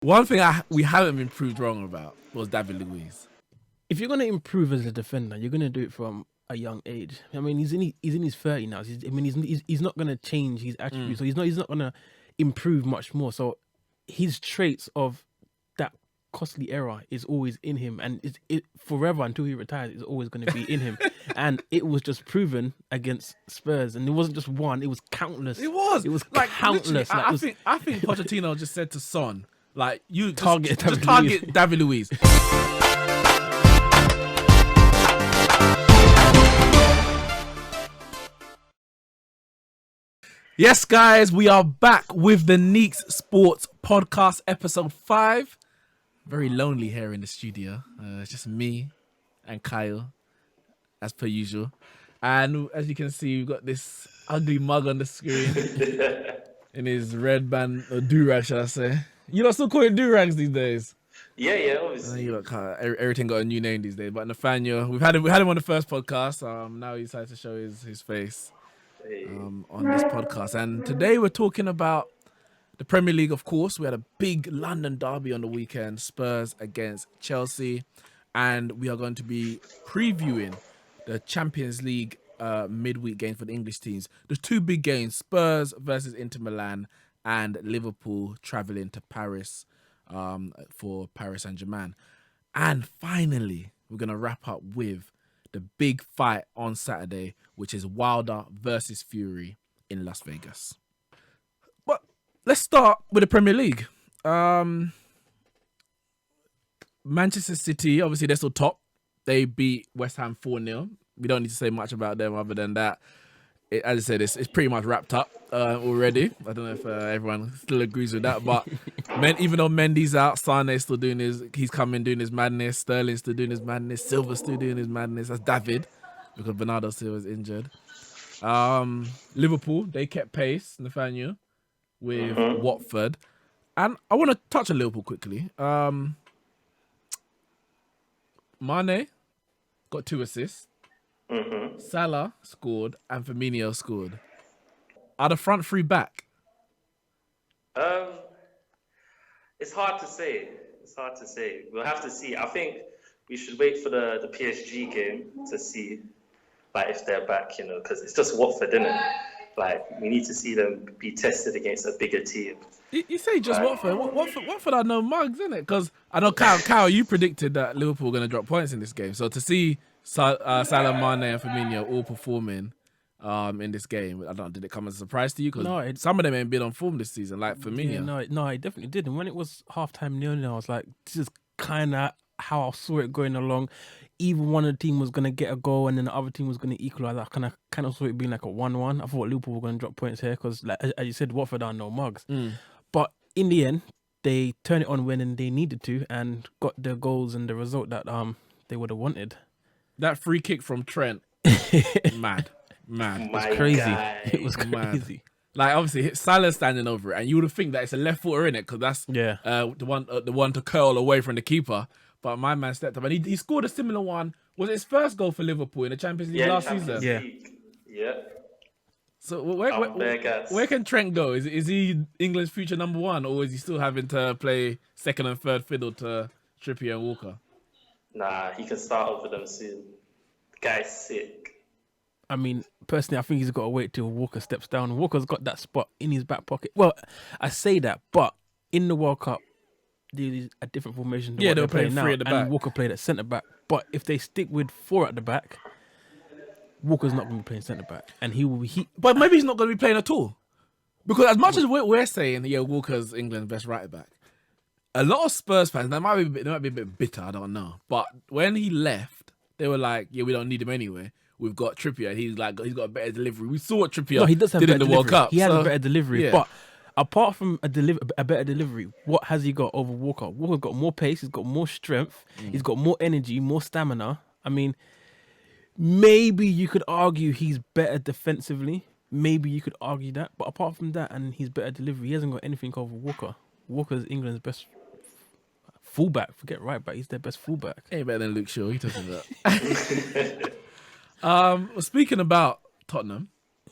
One thing we haven't been proved wrong about was David Luiz. If you're going to improve as a defender, you're going to do it from a young age. I mean, he's in his 30 now. He's not going to change his attributes. So he's not going to improve much more. So his traits of that costly era is always in him, and it forever until he retires. It's always going to be in him. And it was just proven against Spurs, and it wasn't just one; it was countless. It was like countless. I think Pochettino just said to Son, like, you target David Luiz. Yes, guys, we are back with the Neeks Sports Podcast, episode 5. Very lonely here in the studio. It's just me and Kyle, as per usual. And as you can see, we've got this ugly mug on the screen in his red band, or do-rag, should I say. You lot still call it do-rags these days? Yeah, obviously. Everything got a new name these days. But Nathaniel, we had him on the first podcast. Now he decided to show his face. On this podcast, and today we're talking about the Premier League. Of course, we had a big London derby on the weekend, Spurs against Chelsea, and we are going to be previewing the Champions League midweek game for the English teams. There's two big games: Spurs versus Inter Milan, and Liverpool traveling to Paris for Paris Saint-Germain. And finally, we're going to wrap up with the big fight on Saturday, which is Wilder versus Fury in Las Vegas. But let's start with the Premier League. Manchester City, obviously they're still top. They beat West Ham 4-0. We don't need to say much about them other than that. As I said, it's pretty much wrapped up already. I don't know if everyone still agrees with that, but even though Mendy's out, Sane's still doing he's coming doing his madness. Sterling's still doing his madness. Silva's still doing his madness. That's David, because Bernardo Silva's injured. Liverpool, they kept pace, Nathaniel, with Watford. And I want to touch on Liverpool quickly. Mane got 2 assists. Salah scored and Firmino scored. Are the front three back? It's hard to say. We'll have to see. I think we should wait for the PSG game to see, like, if they're back, because it's just Watford, isn't it? Like, we need to see them be tested against a bigger team. You say just Watford. Watford are no mugs, isn't it? Because I know, Kyle, you predicted that Liverpool were going to drop points in this game. So to see Salah, Mane and Firmino all performing in this game, I don't know, did it come as a surprise to you? Because some of them ain't been on form this season, like Firmino. No, it definitely did. And when it was half-time 0-0, I was like, this is kind of how I saw it going along. Even one of the team was going to get a goal and then the other team was going to equalise. I kind of saw it being like a 1-1. I thought Liverpool were going to drop points here because, like, as you said, Watford are no mugs. But in the end, they turned it on when they needed to and got the goals and the result that they would have wanted. That free kick from Trent, mad. It was crazy. It was crazy. Mad. Like, obviously, Salah's standing over it, and you would think that it's a left footer in it because that's the one to curl away from the keeper. But my man stepped up, and he scored a similar one. Was it his first goal for Liverpool in the Champions League last season? Yeah. So where can Trent go? Is he England's future number 1, or is he still having to play second and third fiddle to Trippier and Walker? Nah, he can start over them soon. The guy's sick. I mean, personally, I think he's got to wait till Walker steps down. Walker's got that spot in his back pocket. Well, I say that, but in the World Cup, there's a different formation to what they're playing now. 3 at the back. And Walker played at centre-back. But if they stick with 4 at the back, Walker's not going to be playing centre-back. And But maybe he's not going to be playing at all. Because as much as we're saying, Walker's England's best right-back, a lot of Spurs fans, they might be a bit bitter, I don't know. But when he left, they were like, we don't need him anyway. We've got Trippier. He's got a better delivery. We saw what Trippier did in the World Cup. He has a better delivery. But apart from a better delivery, what has he got over Walker? Walker's got more pace. He's got more strength. He's got more energy, more stamina. I mean, maybe you could argue he's better defensively. Maybe you could argue that. But apart from that and his better delivery, he hasn't got anything over Walker. Walker's England's best fullback. Forget right back. He's their best fullback. Ain't better than Luke Shaw. You talking about? Speaking about Tottenham,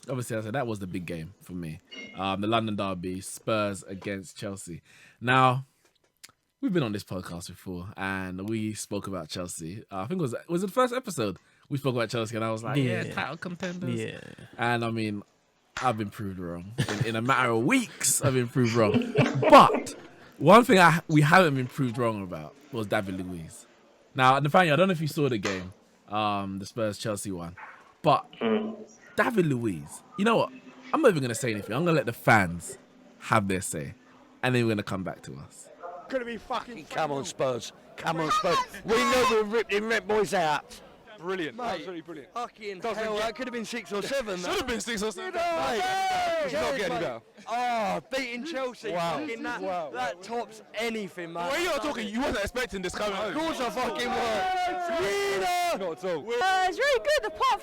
obviously I said that was the big game for me. The London derby, Spurs against Chelsea. Now, we've been on this podcast before, and we spoke about Chelsea. I think was it the first episode we spoke about Chelsea, and I was like, title contenders. Yeah. And I mean, I've been proved wrong. In a matter of weeks, I've been proved wrong. But one thing we haven't been proved wrong about was David Luiz. Now, Nathaniel, I don't know if you saw the game, the Spurs-Chelsea one, but David Luiz, you know what? I'm not even going to say anything. I'm going to let the fans have their say, and then we're going to come back to us. Gonna be fucking. Come on, Spurs. Come on, Spurs. We know we're ripping Red Boys out. Brilliant. Mate, Absolutely brilliant. Fucking hell, that could have been 6 or 7. Should have been 6 or 7. Mate, It's not getting better. Oh, beating Chelsea. Wow. Fucking that, Wow. that tops anything, man. Well, you're talking, you wasn't expecting this coming. Of course I fucking were. Not at all. It's very good. Apart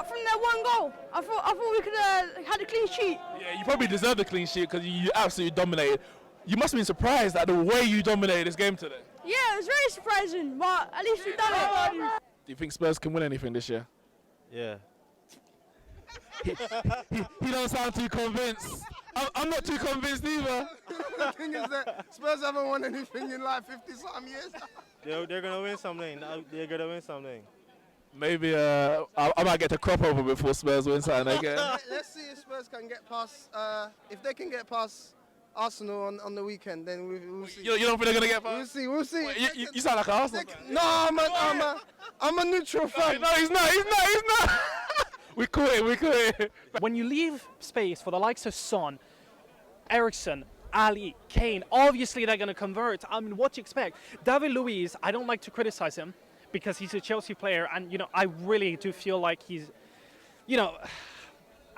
from that one goal, I thought we could have had a clean sheet. Yeah, you probably deserve the clean sheet because you absolutely dominated. You must have been surprised at the way you dominated this game today. Yeah, it was very surprising, but at least we done it. Do you think Spurs can win anything this year? Yeah. He don't sound too convinced. I'm not too convinced either. The thing is that Spurs haven't won anything in like 50-something years. They're going to win something. They're going to win something. Maybe I might get to crop over before Spurs win something again. Let's see if Spurs can get past. If they can get past Arsenal on the weekend, then we'll see. You don't think they're going to get past? We'll see. Wait, you sound like an Arsenal fan. No, I'm a neutral fan. No, he's not. We quit. When you leave space for the likes of Son, Eriksen, Ali, Kane, obviously they're going to convert. I mean, what do you expect? David Luiz, I don't like to criticize him because he's a Chelsea player, and, I really do feel like he's,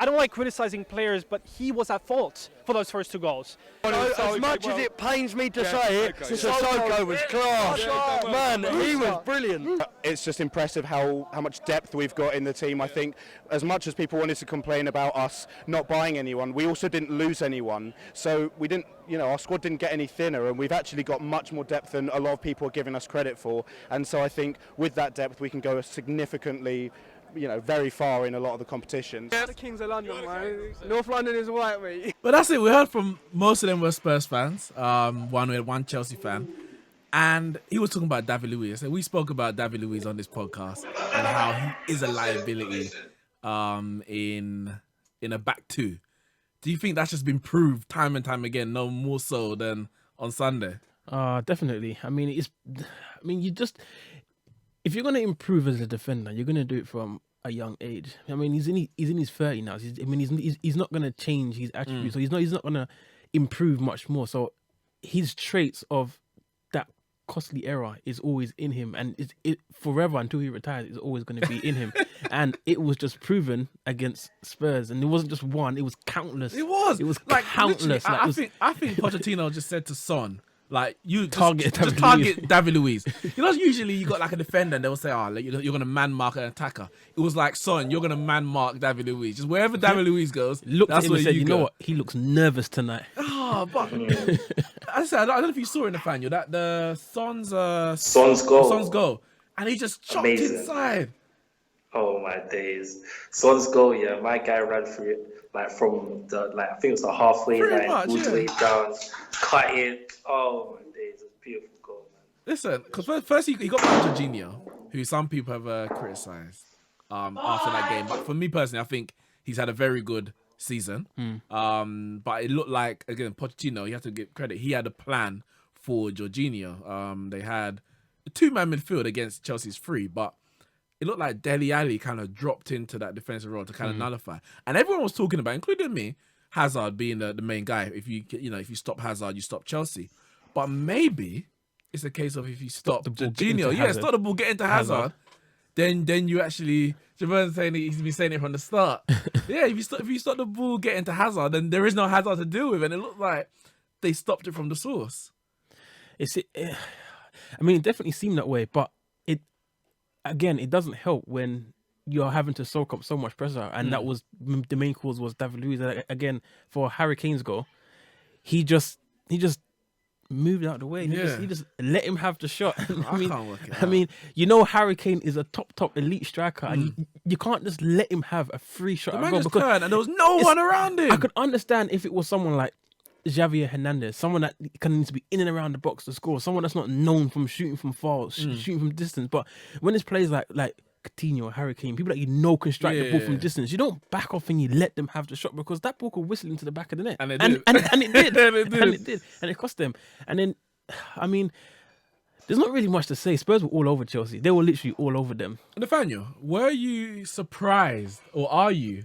I don't like criticizing players, but he was at fault for those first 2 goals. As much as it pains me to say it, Sissoko was class. Man, he was brilliant. It's just impressive how much depth we've got in the team. I think as much as people wanted to complain about us not buying anyone, we also didn't lose anyone. So we didn't, our squad didn't get any thinner, and we've actually got much more depth than a lot of people are giving us credit for. And so I think with that depth, we can go significantly very far in a lot of the competitions. The Kings of London, man. North London is white, mate. But that's it. We heard from most of them were Spurs fans. We had one Chelsea fan. And he was talking about David Luiz. And we spoke about David Luiz on this podcast and how he is a liability in a back two. Do you think that's just been proved time and time again, no more so than on Sunday? Definitely. If you're going to improve as a defender, you're going to do it from a young age. I mean, he's in his 30 now. He's not going to change his attributes. So he's not going to improve much more. So his traits of that costly era is always in him, and it forever until he retires is always going to be in him. And it was just proven against Spurs, and it wasn't just one; it was countless. It was like countless. I think Pochettino just said to Son, like, you target David Luiz. Usually you got like a defender and they'll say, you're going to man mark an attacker. It was like, Son, you're going to man mark David Luiz. Just wherever David Luiz goes, looked that's at him where and said, you know what? He looks nervous tonight. But I said, I don't know if you saw in the fan, that the Son's goal, and he just chopped inside. Oh my days! Son's goal, yeah, my guy ran through it from the I think it was the halfway line, all the way down, cut it. Oh my days, it's a beautiful goal, man. Listen, because first he got by Jorginho, who some people have criticised after that game. But for me personally, I think he's had a very good season. But it looked like, again, Pochettino, you have to give credit, he had a plan for Jorginho. They had a 2-man midfield against Chelsea's 3, but it looked like Dele Alli kind of dropped into that defensive role to kind of nullify. And everyone was talking about, including me, Hazard being the main guy. If you stop Hazard, you stop Chelsea. But maybe it's a case of if you stop Jorginho, stop the ball, get into Hazard, then you actually, Jamal's saying he's been saying it from the start. If you stop the ball, get into Hazard, then there is no Hazard to deal with, and it looked like they stopped it from the source. It definitely seemed that way, but it doesn't help when you're having to soak up so much pressure, and that was the main cause was David Luiz. Again, for Harry Kane's goal, he just moved out of the way. He just let him have the shot. Harry Kane is a top elite striker, and you can't just let him have a free shot. The man just turned, and there was no one around him. I could understand if it was someone like Javier Hernandez, someone that kind of needs to be in and around the box to score, someone that's not known from shooting from far, shooting from distance. But when it's players like Coutinho or Harry Kane, people that can strike the ball from distance, you don't back off and you let them have the shot, because that ball could whistle into the back of the net. And it did. And it did. And it did. And it cost them. And then, I mean, there's not really much to say. Spurs were all over Chelsea. They were literally all over them. Nathaniel, were you surprised, or are you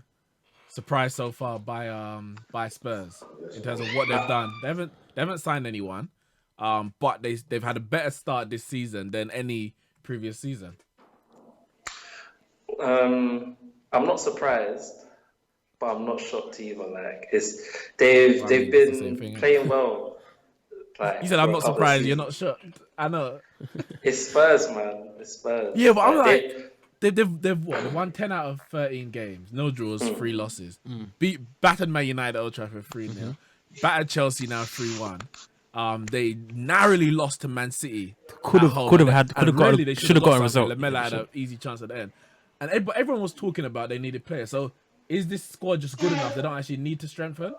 surprised so far by Spurs in terms of what they've done? They haven't signed anyone, but they've had a better start this season than any previous season. I'm not surprised, but I'm not shocked either. Like they've been playing well. Like, you said I'm not surprised. You're not shocked. I know. It's Spurs, man. It's Spurs. Yeah, but I'm like, they've won 10 out of 13 games. No draws, 3 losses. Battered Man United at Old Trafford 3-0. Battered Chelsea now 3-1. They narrowly lost to Man City. Should have gotten a result. Lamela had an easy chance at the end. And everyone was talking about they needed players. So is this squad just good enough? They don't actually need to strengthen?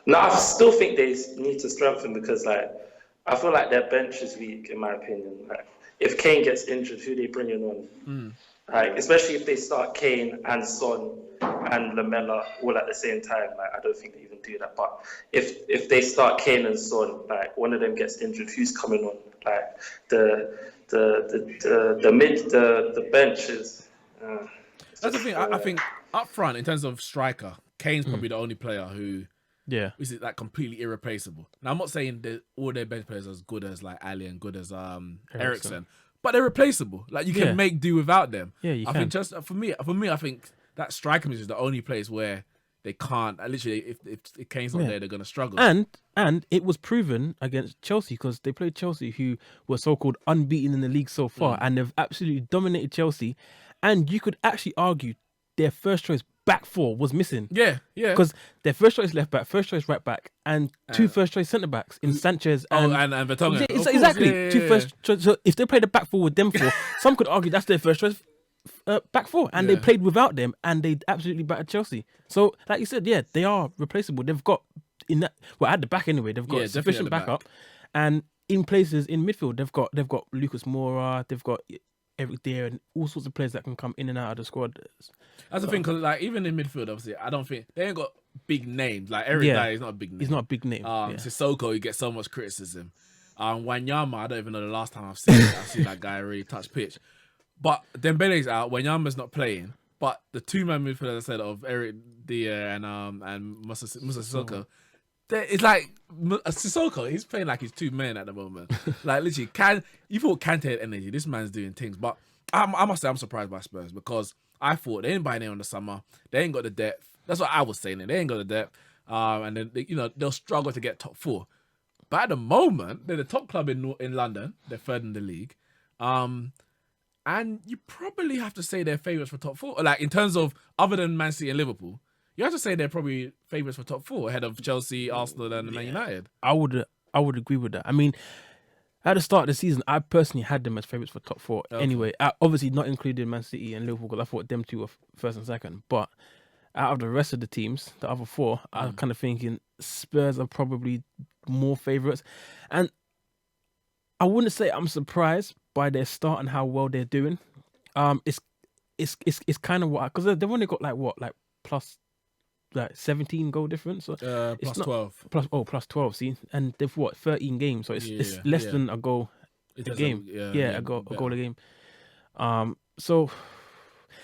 No, I still think they need to strengthen, because I feel like their bench is weak, in my opinion. Like, if Kane gets injured, who they bringing on? Like, especially if they start Kane and Son and Lamela all at the same time. Like, I don't think they even do that. But if they start Kane and Son, like one of them gets injured, who's coming on? Like the bench is. That's the thing. I think up front, in terms of striker, Kane's probably the only player who is like completely irreplaceable. Now I'm not saying that all their bench players are as good as like Ali and good as Eriksen, but they're replaceable. Like you can make do without them. Yeah, you I can. think just for me, I think that striker position is the only place where they can't. Literally, if Kane's not there, they're gonna struggle. And it was proven against Chelsea, because they played Chelsea, who were so-called unbeaten in the league so far, and they've absolutely dominated Chelsea. And you could actually argue their first choice back four was missing. Yeah. Because their first choice left back, first choice right back, and two first choice centre backs in Sanchez and Vertonghen. Yeah, exactly. Two first choice. So if they played a back four with them four, some could argue that's their first choice back four, and they played without them, and they absolutely battered Chelsea. So, like you said, they are replaceable. They've got at the back anyway. They've got sufficient backup, and in places in midfield, they've got Lucas Moura, they've got Eric Dier, and all sorts of players that can come in and out of the squad. That's the thing, because like even in midfield, obviously, I don't think they ain't got big names. Like Eric Dier is not a big name. He's not a big name. Sissoko, he gets so much criticism. Wanyama, I don't even know the last time I've seen that guy really touch pitch. But Dembele's out, Wanyama's not playing. But the two-man midfield, as I said, of Eric Dier and Musa Sissoko, it's like Sissoko, he's playing like he's 2 men at the moment. Like literally, you thought Kante had energy. This man's doing things. But I must say I'm surprised by Spurs, because I thought they didn't buy anyone in the summer. They ain't got the depth. That's what I was saying. They ain't got the depth. And then they'll struggle to get top 4. But at the moment, they're the top club in London. They're 3rd in the league. And you probably have to say they're favourites for top 4. Like in terms of other than Man City and Liverpool, you have to say they're probably favourites for top 4 ahead of Chelsea, Arsenal, and Man United. I would agree with that. I mean, at the start of the season, I personally had them as favourites for top 4. Okay. Anyway, obviously not including Man City and Liverpool, because I thought them two were 1st and 2nd. But out of the rest of the teams, the other 4, I'm kind of thinking Spurs are probably more favourites. And I wouldn't say I'm surprised by their start and how well they're doing. It's kind of what, because they've only got plus 17 goal difference. So plus 12. Plus 12. See, and they've 13 games, so it's less than a goal a game. A goal a game. So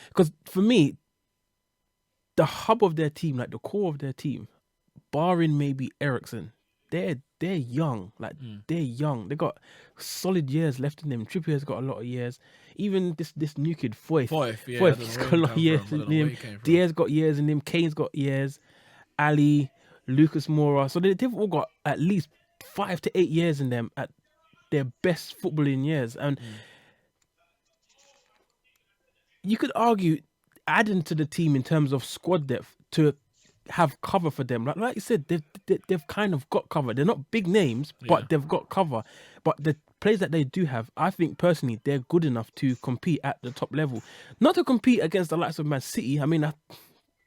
because for me, the hub of their team, like the core of their team, barring maybe Eriksen, they're young. They're young. They got solid years left in them. Trippier's got a lot of years. Even this new kid, Foyth, he's got a lot of years in him. Dier's got years in him. Kane's got years. Ali, Lucas Moura. So they've all got at least 5 to 8 years in them at their best footballing years. And you could argue adding to the team in terms of squad depth to have cover for them. Like you said, they've kind of got cover. They're not big names, but they've got cover. But the players that they do have, I think personally, they're good enough to compete at the top level. Not to compete against the likes of Man City. I mean,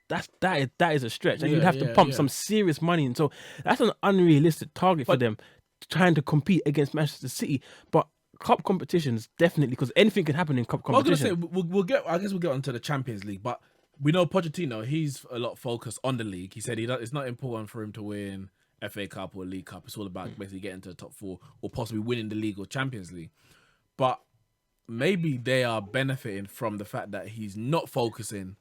that is a stretch, and Yeah, you'd have to yeah, pump yeah. some serious money in. So that's an unrealistic target for them, trying to compete against Manchester City. But cup competitions definitely, because anything can happen in cup I was competition. gonna say we'll get. I guess we'll get onto the Champions League, but we know Pochettino. He's a lot focused on the league. He said it's not important for him to win FA Cup or League Cup. It's all about basically getting to the top 4 or possibly winning the league or Champions League. But maybe they are benefiting from the fact that he's not focusing.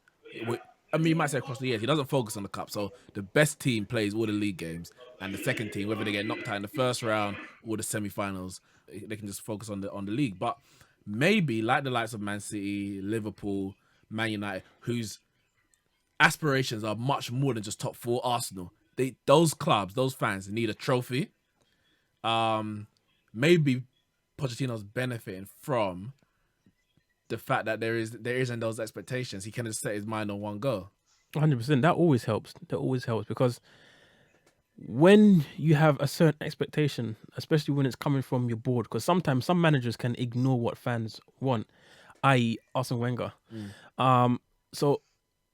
I mean, you might say across the years, he doesn't focus on the cup. So the best team plays all the league games, and the second team, whether they get knocked out in the first round or the semi-finals, they can just focus on the league. But maybe like the likes of Man City, Liverpool, Man United, whose aspirations are much more than just top 4, Arsenal. Those clubs, those fans need a trophy. Maybe Pochettino's benefiting from the fact that there isn't those expectations. He can just set his mind on one goal. 100%. That always helps. Because when you have a certain expectation, especially when it's coming from your board, because sometimes some managers can ignore what fans want, i.e. Arsene Wenger. So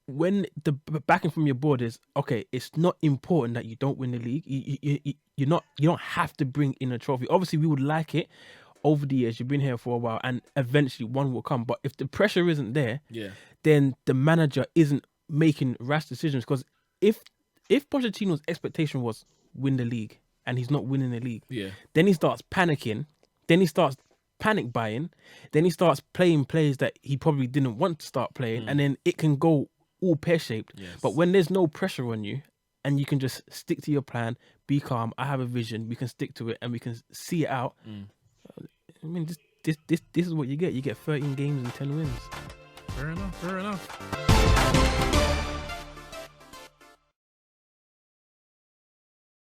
when the backing from your board is, okay, it's not important that you don't win the league. You don't have to bring in a trophy. Obviously, we would like it. Over the years, you've been here for a while, and eventually one will come. But if the pressure isn't there, then the manager isn't making rash decisions. Because if Pochettino's expectation was win the league and he's not winning the league, then he starts panicking, then he starts panic buying, then he starts playing plays that he probably didn't want to start playing, and then it can go all pear-shaped. But when there's no pressure on you and you can just stick to your plan, be calm, I have a vision, we can stick to it and we can see it out. I mean, this is what you get. You get 13 games and 10 wins. Fair enough.